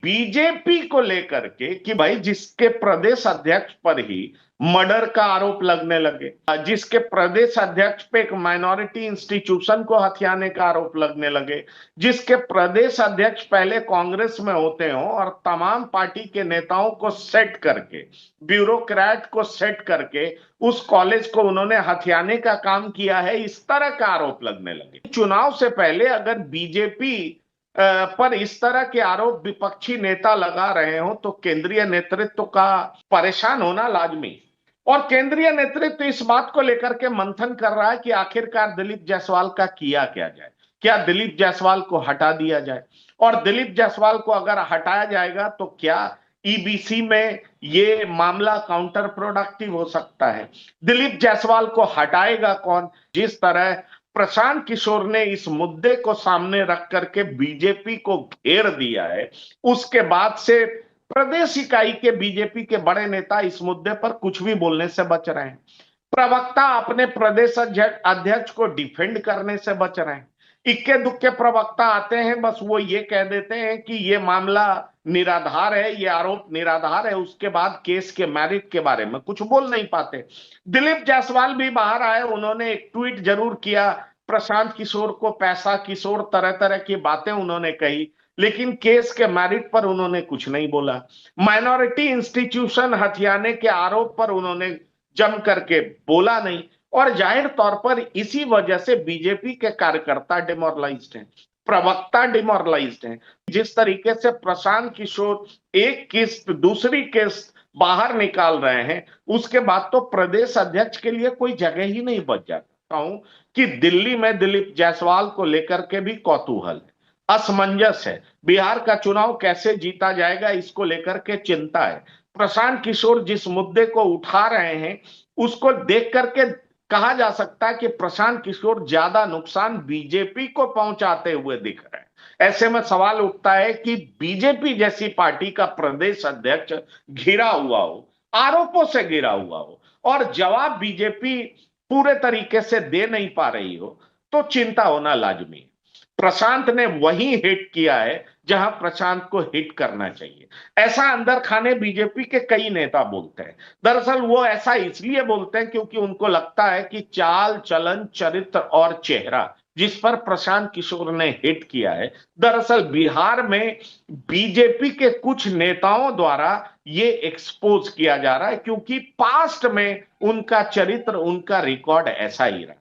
BJP को लेकर के कि भाई जिसके प्रदेश अध्यक्ष पर ही मर्डर का आरोप लगने लगे, जिसके प्रदेश अध्यक्ष पे एक माइनॉरिटी इंस्टीट्यूशन को हथियाने का आरोप लगने लगे, जिसके प्रदेश अध्यक्ष पहले कांग्रेस में होते हो और तमाम पार्टी के नेताओं को सेट करके, ब्यूरोक्रेट को सेट करके उस कॉलेज को उन्होंने हथियाने का काम किया है, इस तरह का आरोप लगने लगे। चुनाव से पहले अगर बीजेपी पर इस तरह के आरोप विपक्षी नेता लगा रहे हो तो केंद्रीय नेतृत्व का परेशान होना लाजमी। और केंद्रीय नेतृत्व इस बात को लेकर के मंथन कर रहा है कि आखिरकार दिलीप जायसवाल का किया क्या जाए, क्या दिलीप जायसवाल को हटा दिया जाए, और दिलीप जायसवाल को अगर हटाया जाएगा तो क्या ईबीसी में ये मामला काउंटर प्रोडक्टिव हो सकता है। दिलीप जायसवाल को हटाएगा कौन? जिस तरह प्रशांत किशोर ने इस मुद्दे को सामने रख करके बीजेपी को घेर दिया है, उसके बाद से प्रदेश इकाई के बीजेपी के बड़े नेता इस मुद्दे पर कुछ भी बोलने से बच रहे हैं। प्रवक्ता अपने प्रदेश अध्यक्ष को डिफेंड करने से बच रहे हैं। इक्के दुक्के प्रवक्ता आते हैं, बस वो ये कह देते हैं कि ये मामला निराधार है, ये आरोप निराधार है, उसके बाद केस के मेरिट के बारे में कुछ बोल नहीं पाते। दिलीप जायसवाल भी बाहर आए, उन्होंने एक ट्वीट जरूर किया, प्रशांत किशोर को पैसा किशोर, तरह तरह की बातें उन्होंने कही, लेकिन केस के मेरिट पर उन्होंने कुछ नहीं बोला। माइनॉरिटी इंस्टीट्यूशन हथियाने के आरोप पर उन्होंने जम करके बोला नहीं, और जाहिर तौर पर इसी वजह से बीजेपी के कार्यकर्ता डिमोरलाइज्ड हैं, प्रवक्ता डिमोरलाइज्ड हैं। जिस तरीके से प्रशांत किशोर एक किस्त दूसरी किस्त बाहर निकाल रहे हैं, उसके बाद तो प्रदेश अध्यक्ष के लिए कोई जगह ही नहीं बच जाता हूं कि दिल्ली में दिलीप जायसवाल को लेकर के भी कौतूहल है, असमंजस है, बिहार का चुनाव कैसे जीता जाएगा इसको लेकर के चिंता है। प्रशांत किशोर जिस मुद्दे को उठा रहे हैं उसको देख करके कहा जा सकता है कि प्रशांत किशोर ज्यादा नुकसान बीजेपी को पहुंचाते हुए दिख रहे हैं। ऐसे में सवाल उठता है कि बीजेपी जैसी पार्टी का प्रदेश अध्यक्ष घिरा हुआ हो, आरोपों से घिरा हुआ हो, और जवाब बीजेपी पूरे तरीके से दे नहीं पा रही हो, तो चिंता होना लाजमी है। प्रशांत ने वही हिट किया है जहां प्रशांत को हिट करना चाहिए। ऐसा अंदर खाने बीजेपी के कई नेता बोलते हैं। दरअसल वो ऐसा इसलिए बोलते हैं क्योंकि उनको लगता है कि चाल चलन चरित्र और चेहरा जिस पर प्रशांत किशोर ने हिट किया है, दरअसल बिहार में बीजेपी के कुछ नेताओं द्वारा ये एक्सपोज किया जा रहा है, क्योंकि पास्ट में उनका चरित्र, उनका रिकॉर्ड ऐसा ही रहा।